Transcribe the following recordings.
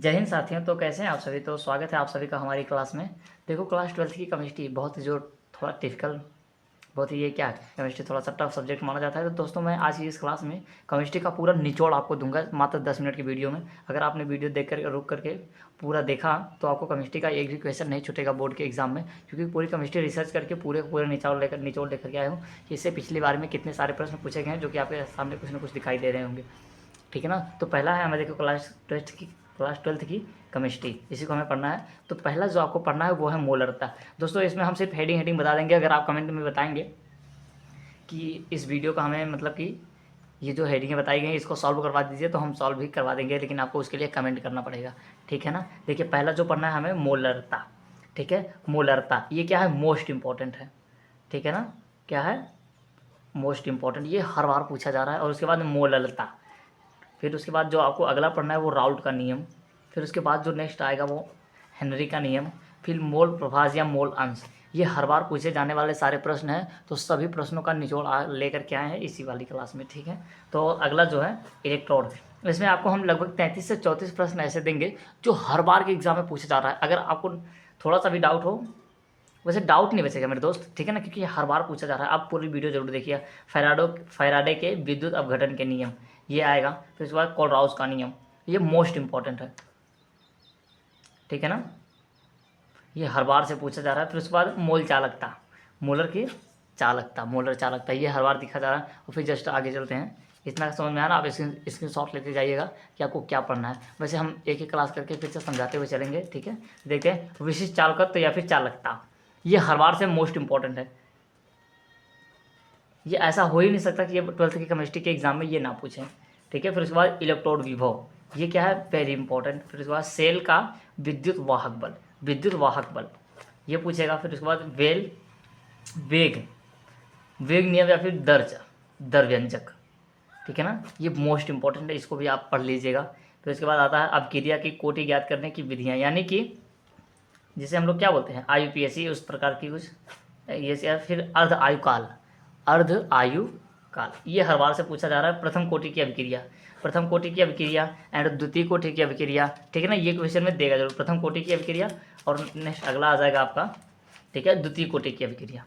जय हिंद साथियों। तो कैसे हैं आप सभी। तो स्वागत है आप सभी का हमारी क्लास में। देखो क्लास 12th की केमिस्ट्री बहुत ही जो थोड़ा टिपिकल बहुत ही ये क्या है, केमिस्ट्री थोड़ा सा टफ सब्जेक्ट माना जाता है। तो दोस्तों मैं आज की इस क्लास में केमिस्ट्री का पूरा निचोड़ आपको दूंगा मात्र 10 मिनट की वीडियो में। अगर आपने वीडियो देख कर रुक करके पूरा देखा तो आपको केमिस्ट्री का एक भी क्वेश्चन नहीं छूटेगा बोर्ड के एग्जाम में, क्योंकि पूरी केमिस्ट्री रिसर्च करके पूरे निचोड़ लेकर के आया हूँ कि इससे पिछली बार में कितने सारे प्रश्न पूछे गए हैं जो कि आपके सामने कुछ ना कुछ दिखाई दे रहे होंगे। ठीक है ना। तो पहला है हमें देखो क्लास ट्वेल्थ की केमिस्ट्री, इसी को हमें पढ़ना है। तो पहला जो आपको पढ़ना है वो है मोलरता। दोस्तों इसमें हम सिर्फ हेडिंग बता देंगे। अगर आप कमेंट में बताएंगे कि इस वीडियो का हमें मतलब कि ये जो हेडिंगें बताई गई हैं इसको सॉल्व करवा दीजिए, तो हम सॉल्व भी करवा देंगे, लेकिन आपको उसके लिए कमेंट करना पड़ेगा। ठीक है ना। देखिए पहला जो पढ़ना है हमें मोलरता। ठीक है, मोलरता ये क्या है, मोस्ट इंपॉर्टेंट है। ठीक है ना, क्या है, मोस्ट इंपॉर्टेंट, ये हर बार पूछा जा रहा है। और उसके बाद मोलरता, फिर उसके बाद जो आपको अगला पढ़ना है वो राउल्ट का नियम, फिर उसके बाद जो नेक्स्ट आएगा वो हेनरी का नियम, फिर मोल प्रभाज या मोल अंश। ये हर बार पूछे जाने वाले सारे प्रश्न हैं। तो सभी प्रश्नों का निचोड़ लेकर के आए हैं इसी वाली क्लास में। ठीक है। तो अगला जो है इलेक्ट्रोड, इसमें आपको हम लगभग 33 से 34 प्रश्न ऐसे देंगे जो हर बार के एग्जाम में पूछा जा रहा है। अगर आपको थोड़ा सा भी डाउट हो, वैसे डाउट नहीं बचेगा मेरे दोस्त, ठीक है ना, क्योंकि ये हर बार पूछा जा रहा है। आप पूरी वीडियो जरूर देखिए। फैराडे के विद्युत अपघटन के नियम ये आएगा। फिर उसके बाद कोलराउस का नियम, ये मोस्ट इंपॉर्टेंट है। ठीक है ना, ये हर बार से पूछा जा रहा है। फिर उसके बाद मोल चालकता, मोलर चालकता ये हर बार दिखा जा रहा है। और फिर जस्ट आगे चलते हैं। इतना समझ में आ रहा, आप स्क्रीन शॉट लेते जाइएगा कि आपको क्या पढ़ना है। वैसे हम एक एक क्लास करके फिर से समझाते हुए चलेंगे। ठीक है, देखते हैं विशिष्ट चालकत्व या फिर चालकता, ये हर बार से मोस्ट इंपॉर्टेंट है। ये ऐसा हो ही नहीं सकता कि ये 12th की केमिस्ट्री के एग्जाम में ये ना पूछें। ठीक है। फिर उसके बाद इलेक्ट्रोड विभव, ये क्या है, वेरी इंपॉर्टेंट। फिर उसके बाद सेल का विद्युत वाहक बल ये पूछेगा। फिर उसके बाद वेग वेग नियम या फिर दर व्यंजक। ठीक है ना, ये मोस्ट इंपॉर्टेंट है, इसको भी आप पढ़ लीजिएगा। फिर उसके बाद आता है अपक्रिया की कोटि ज्ञात करने की विधियाँ, यानी कि जिसे हम लोग क्या बोलते हैं IUPAC, उस प्रकार की कुछ ये। फिर अर्ध आयु काल, ये हर बार से पूछा जा रहा है। प्रथम कोटि की अभिक्रिया एंड द्वितीय कोटि की अभिक्रिया। ठीक है ना, ये क्वेश्चन में देगा जरूर, प्रथम कोटि की अभिक्रिया और नेक्स्ट अगला आ जाएगा आपका, ठीक है, द्वितीय कोटि की अभिक्रिया।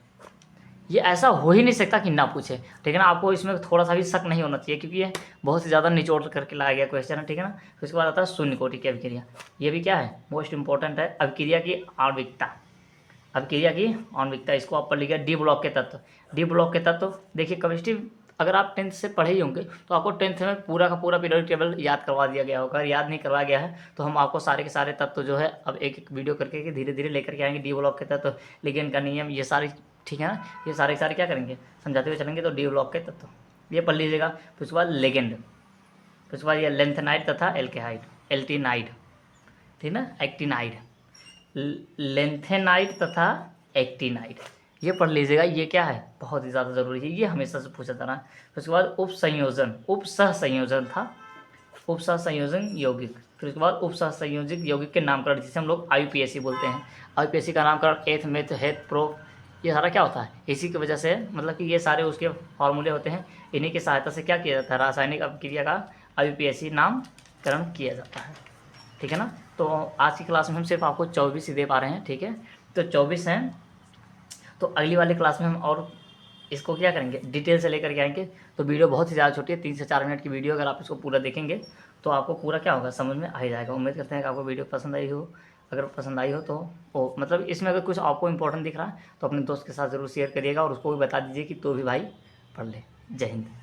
ये ऐसा हो ही नहीं सकता कि ना पूछे। ठीक है ना, आपको इसमें थोड़ा सा भी शक नहीं होना चाहिए, क्योंकि ये बहुत ही ज़्यादा निचोड़ करके लाया गया क्वेश्चन है। ठीक है ना। फिर उसके बाद आता है शून्य कोटि की अभिक्रिया, ये भी क्या है, मोस्ट इंपॉर्टेंट है। अभिक्रिया की आणविकता, इसको आप पढ़ लीजिए। डी ब्लॉक के तत्व देखिए, केमिस्ट्री अगर आप 10th से पढ़े ही होंगे तो आपको 10th में पूरा का पूरा पीरियोडिक टेबल याद करवा दिया गया होगा। अगर याद नहीं करवाया गया है तो हम आपको सारे के सारे तत्व जो है अब एक एक वीडियो करके धीरे धीरे लेकर के आएंगे। डी ब्लॉक के तत्व, लिगेंड का नियम, ये सारी, ठीक है ना, ये सारे के सारे क्या करेंगे, समझाते हुए चलेंगे। तो डी ब्लॉक के तत्व ये पढ़ लीजिएगा। फिर उसके बाद लेगेंड, फिर उसके बाद ये लेंथेनाइड तथा एल्टिनाइड, ठीक है ना, एक्टिनाइड, लेंथेनाइड तथा एक्टिनाइड, ये पढ़ लीजिएगा। ये क्या है, बहुत ही ज़्यादा ज़रूरी है, ये हमेशा से पूछा जा रहा है। फिर उसके बाद उपसह संयोजन यौगिक, फिर उसके बाद उपसह संयोजित यौगिक के नामकरण, जिसे हम लोग IUPAC बोलते हैं। IUPAC का नामकरण एथ मेथ हेथ प्रो, ये सारा क्या होता है, इसी की वजह से, मतलब कि ये सारे उसके फॉर्मूले होते हैं, इन्हीं की सहायता से क्या किया जाता है, रासायनिक अभिक्रिया का IUPAC नामकरण किया जाता है। ठीक है ना। तो आज की क्लास में हम सिर्फ आपको 24 ही दे पा रहे हैं। ठीक है, तो 24 हैं। तो अगली वाली क्लास में हम और इसको क्या करेंगे, डिटेल से लेकर के आएंगे। तो वीडियो बहुत ही ज़्यादा छोटी है, 3 से 4 मिनट की वीडियो। अगर आप इसको पूरा देखेंगे तो आपको पूरा क्या होगा, समझ में आ ही जाएगा। उम्मीद करते हैं कि आपको वीडियो पसंद आई हो। अगर पसंद आई हो तो मतलब इसमें अगर कुछ आपको इंपॉर्टेंट दिख रहा है तो अपने दोस्त के साथ ज़रूर शेयर करिएगा और उसको भी बता दीजिए कि तो भी भाई पढ़ ले। जय हिंद।